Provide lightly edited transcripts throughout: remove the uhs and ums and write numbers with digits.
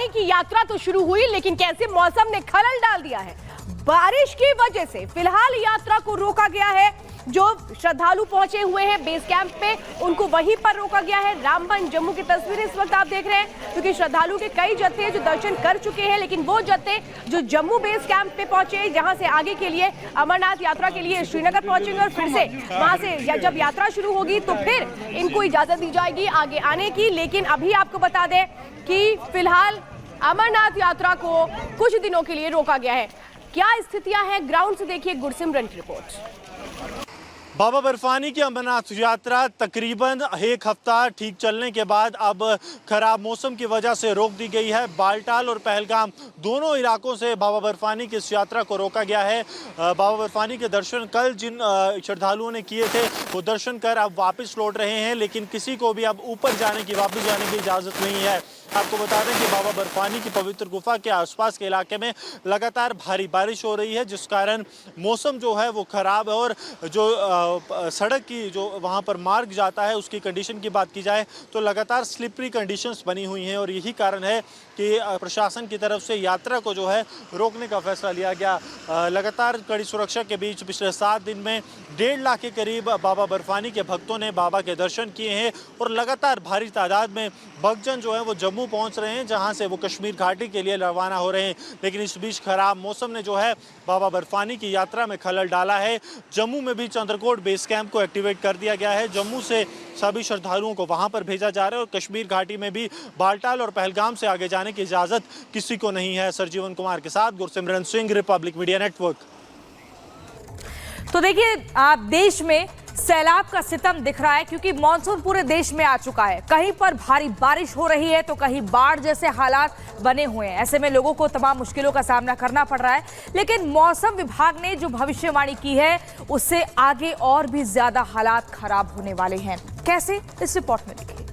बर्फानी की यात्रा तो शुरू हुई, लेकिन कैसे मौसम ने खलल डाल दिया है। बारिश की वजह से फिलहाल यात्रा को रोका गया है। जो श्रद्धालु पहुंचे हुए हैं बेस कैंप पे, उनको वहीं पर रोका गया है। रामबन जम्मू की तस्वीरें इस वक्त आप देख रहे हैं, क्योंकि श्रद्धालु के कई जत्थे हैं जो दर्शन कर चुके हैं, लेकिन वो जत्थे जो जम्मू बेस कैंप पे पहुंचे, जहां से आगे के लिए अमरनाथ यात्रा के लिए श्रीनगर पहुंचेंगे और फिर से वहां से जब यात्रा शुरू होगी तो फिर इनको इजाजत दी जाएगी आगे आने की। लेकिन अभी आपको बता दें कि फिलहाल अमरनाथ यात्रा को कुछ दिनों के लिए रोका गया है। क्या स्थितियां हैं ग्राउंड से, देखिए गुरसिमरन की रिपोर्ट। बाबा बर्फानी की अमरनाथ यात्रा तकरीबन एक हफ्ता ठीक चलने के बाद अब खराब मौसम की वजह से रोक दी गई है। बालटाल और पहलगाम दोनों इलाकों से बाबा बर्फानी की इस यात्रा को रोका गया है। बाबा बर्फानी के दर्शन कल जिन श्रद्धालुओं ने किए थे वो दर्शन कर अब वापस लौट रहे हैं, लेकिन किसी को भी अब ऊपर जाने की, वापस जाने की इजाज़त नहीं है। आपको बता दें कि बाबा बर्फानी की पवित्र गुफा के आसपास के इलाके में लगातार भारी बारिश हो रही है, जिस कारण मौसम जो है वो ख़राब है। और जो सड़क की जो वहाँ पर मार्ग जाता है उसकी कंडीशन की बात की जाए तो लगातार स्लिपरी कंडीशंस बनी हुई हैं, और यही कारण है कि प्रशासन की तरफ से यात्रा को जो है रोकने का फैसला लिया गया। लगातार कड़ी सुरक्षा के बीच पिछले 7 दिन में 1.5 लाख के करीब बाबा बर्फानी के भक्तों ने बाबा के दर्शन किए हैं, और लगातार भारी तादाद में भक्तजन जो है वो जम्मू पहुंच रहे हैं, जहां से वो कश्मीर घाटी के लिए रवाना हो रहे हैं। लेकिन इस बीच खराब मौसम ने जो है बाबा बर्फानी की यात्रा में खलल डाला है। जम्मू में भी चंद्रकोट बेस कैंप को एक्टिवेट कर दिया गया है। जम्मू से सभी श्रद्धालुओं को वहां पर भेजा जा रहा है, और कश्मीर घाटी में भी बालटाल और पहलगाम से आगे जाने की इजाजत किसी को नहीं है। सरजीवन कुमार के साथ Gursimran Singh, Republic media network. तो देखिए, आप देश में सैलाब का सितम दिख रहा है, क्योंकि मॉनसून पूरे देश में आ चुका है। कहीं पर भारी बारिश हो रही है तो कहीं बाढ़ जैसे हालात बने हुए हैं। ऐसे में लोगों को तमाम मुश्किलों का सामना करना पड़ रहा है। लेकिन मौसम विभाग ने जो भविष्यवाणी की है उससे आगे और भी ज्यादा हालात खराब होने वाले हैं। कैसे, इस रिपोर्ट में देखिए।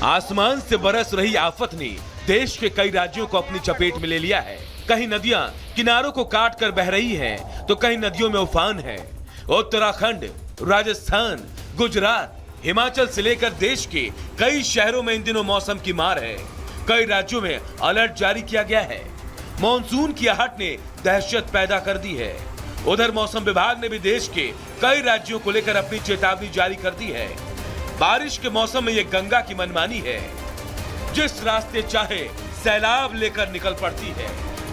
आसमान से बरस रही आफत ने देश के कई राज्यों को अपनी चपेट में ले लिया है। कहीं नदियां किनारों को काट कर बह रही हैं, तो कहीं नदियों में उफान है। उत्तराखंड, राजस्थान, गुजरात, हिमाचल से लेकर देश के कई शहरों में इन दिनों मौसम की मार है। कई राज्यों में अलर्ट जारी किया गया है। मॉनसून की आहट ने दहशत पैदा कर दी है। उधर मौसम विभाग ने भी देश के कई राज्यों को लेकर अपनी चेतावनी जारी कर दी है। बारिश के मौसम में ये गंगा की मनमानी है, जिस रास्ते चाहे सैलाब लेकर निकल पड़ती है,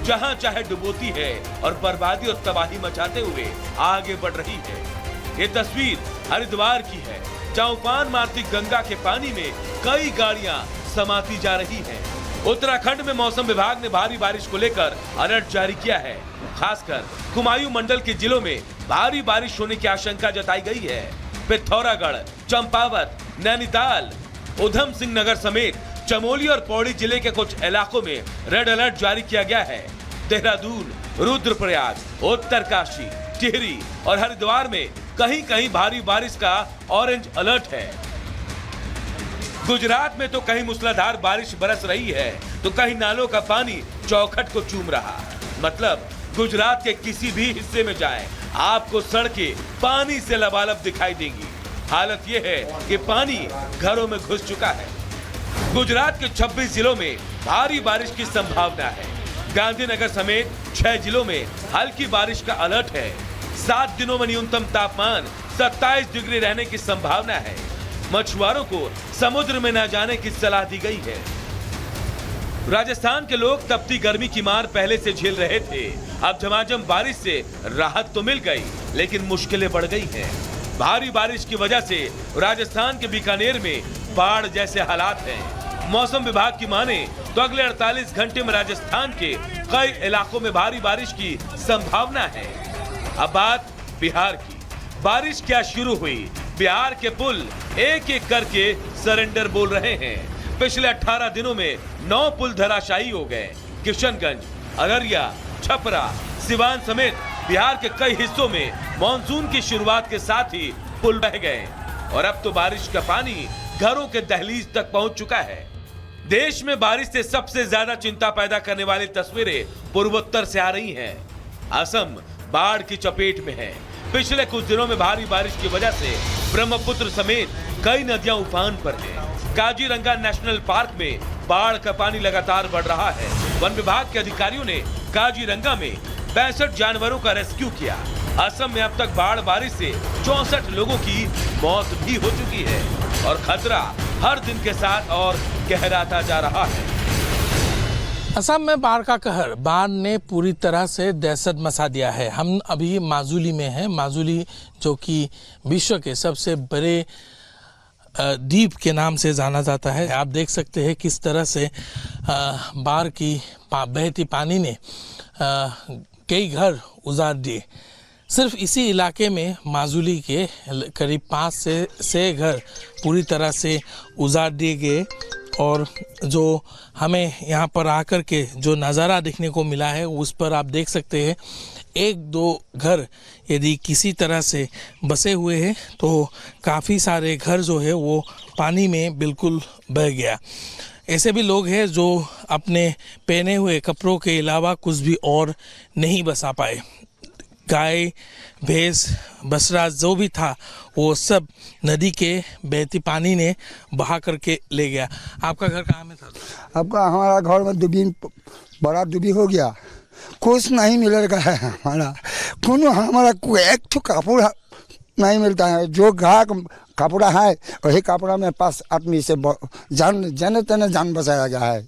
जहां चाहे डुबोती है और बर्बादी और तबाही मचाते हुए आगे बढ़ रही है। ये तस्वीर हरिद्वार की है, जहां उफान मारती गंगा के पानी में कई गाड़ियां समाती जा रही हैं। उत्तराखंड में मौसम विभाग ने भारी बारिश को लेकर अलर्ट जारी किया है। खासकर कुमायूं मंडल के जिलों में भारी बारिश होने की आशंका जताई गई है। पिथौरागढ़, चंपावत, नैनीताल, उधम सिंह नगर समेत चमोली और पौड़ी जिले के कुछ इलाकों में रेड अलर्ट जारी किया गया है। देहरादून, रुद्रप्रयाग, उत्तरकाशी, टिहरी और हरिद्वार में कहीं कहीं भारी बारिश का ऑरेंज अलर्ट है। गुजरात में तो कहीं मूसलाधार बारिश बरस रही है, तो कहीं नालों का पानी चौखट को चूम रहा। मतलब गुजरात के किसी भी हिस्से में जाएं, आपको सड़कें पानी से लबालब दिखाई देंगी। हालत यह है कि पानी घरों में घुस चुका है। गुजरात के 26 जिलों में भारी बारिश की संभावना है। गांधीनगर समेत 6 जिलों में हल्की बारिश का अलर्ट है। 7 दिनों में न्यूनतम तापमान 27 डिग्री रहने की संभावना है। मछुआरों को समुद्र में न जाने की सलाह दी गई है। राजस्थान के लोग तपती गर्मी की मार पहले से झेल रहे थे। अब झमाझम बारिश से राहत तो मिल गई, लेकिन मुश्किलें बढ़ गई हैं। भारी बारिश की वजह से राजस्थान के बीकानेर में बाढ़ जैसे हालात हैं। मौसम विभाग की माने तो अगले 48 घंटे में राजस्थान के कई इलाकों में भारी बारिश की संभावना है। अब बात बिहार की। बारिश क्या शुरू हुई, बिहार के पुल एक एक करके सरेंडर बोल रहे हैं। पिछले 18 दिनों में 9 पुल धराशायी हो गए। किशनगंज, अररिया, छपरा, सिवान समेत बिहार के कई हिस्सों में मॉनसून की शुरुआत के साथ ही पुल बह गए, और अब तो बारिश का पानी घरों के दहलीज तक पहुंच चुका है। देश में बारिश से सबसे ज्यादा चिंता पैदा करने वाली तस्वीरें पूर्वोत्तर से आ रही हैं। असम बाढ़ की चपेट में है। पिछले कुछ दिनों में भारी बारिश की वजह से ब्रह्मपुत्र समेत कई नदियां उफान पर हैं। काजीरंगा नेशनल पार्क में बाढ़ का पानी लगातार बढ़ रहा है। वन विभाग के अधिकारियों ने काजीरंगा में 62 जानवरों का रेस्क्यू किया। असम में अब तक बाढ़ बारिश से 64 लोगों की मौत भी हो चुकी है और खतरा हर दिन के साथ और गहराता जा रहा है। असम में बाढ़ का कहर, बाढ़ ने पूरी तरह से दहशत मचा दिया है। हम अभी माजुली में हैं। माजुली जो कि विश्व के सबसे बड़े द्वीप के नाम से जाना जाता है। आप देख सकते हैं किस तरह से बाढ़ की बहती पानी ने कई घर उजाड़ दिए। सिर्फ इसी इलाके में माजुली के करीब 5 से 6 घर पूरी तरह से उजाड़ दिए गए और जो हमें यहाँ पर आकर के जो नज़ारा देखने को मिला है उस पर आप देख सकते हैं 1-2 घर यदि किसी तरह से बसे हुए हैं तो काफ़ी सारे घर जो है वो पानी में बिल्कुल बह गया। ऐसे भी लोग हैं जो अपने पहने हुए कपड़ों के अलावा कुछ भी और नहीं बचा पाए। गाय भैंस बछड़ा जो भी था वो सब नदी के बहती पानी ने बहा करके ले गया। आपका घर कहाँ में था? आपका हमारा घर में डूबी, बड़ा डूबी हो गया। कुछ नहीं मिलेगा है हमारा एक ठो कपड़ा नहीं मिलता है। जो घाट कपड़ा है वही कपड़ा में 5 आदमी से जान जने तने जान बचाया गया है।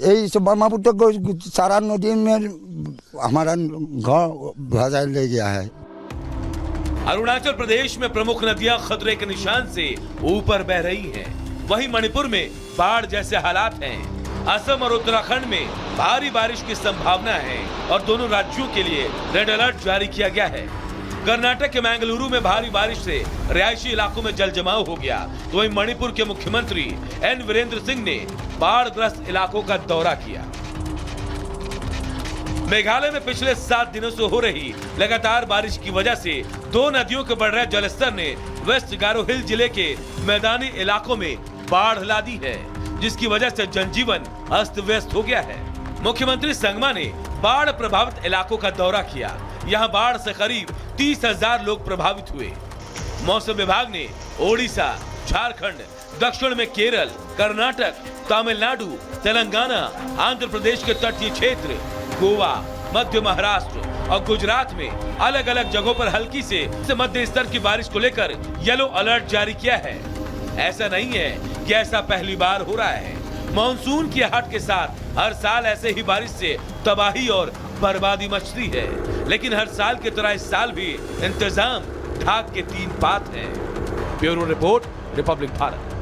यही से ब्रह्मपुत्र को सारा नदी में हमारा घर भजा ले गया है। अरुणाचल प्रदेश में प्रमुख नदियां खतरे के निशान से ऊपर बह रही हैं। वहीं मणिपुर में बाढ़ जैसे हालात हैं। असम और उत्तराखंड में भारी बारिश की संभावना है और दोनों राज्यों के लिए रेड अलर्ट जारी किया गया है। कर्नाटक के मैंगलुरु में भारी बारिश से रिहायशी इलाकों में जल जमाव हो गया। तो वहीं मणिपुर के मुख्यमंत्री एन वीरेंद्र सिंह ने बाढ़ग्रस्त इलाकों का दौरा किया। मेघालय में पिछले 7 दिनों से हो रही लगातार बारिश की वजह से 2 नदियों के बढ़ रहे जलस्तर ने वेस्ट गारो हिल जिले के मैदानी इलाकों में बाढ़ ला दी है, जिसकी वजह से जनजीवन अस्त व्यस्त हो गया है। मुख्यमंत्री संगमा ने बाढ़ प्रभावित इलाकों का दौरा किया। यहाँ बाढ़ से करीब 30,000 लोग प्रभावित हुए। मौसम विभाग ने ओडिशा, झारखंड, दक्षिण में केरल, कर्नाटक, तमिलनाडु, तेलंगाना, आंध्र प्रदेश के तटीय क्षेत्र, गोवा, मध्य महाराष्ट्र और गुजरात में अलग अलग जगहों पर हल्की से मध्य स्तर की बारिश को लेकर येलो अलर्ट जारी किया है। ऐसा नहीं है कि ऐसा पहली बार हो रहा है। मॉनसून की आहट के साथ हर साल ऐसे ही बारिश से तबाही और बर्बादी मचती है, लेकिन हर साल की तरह इस साल भी इंतजाम ढाक के 3 पात हैं। Bureau report, Republic Bharat.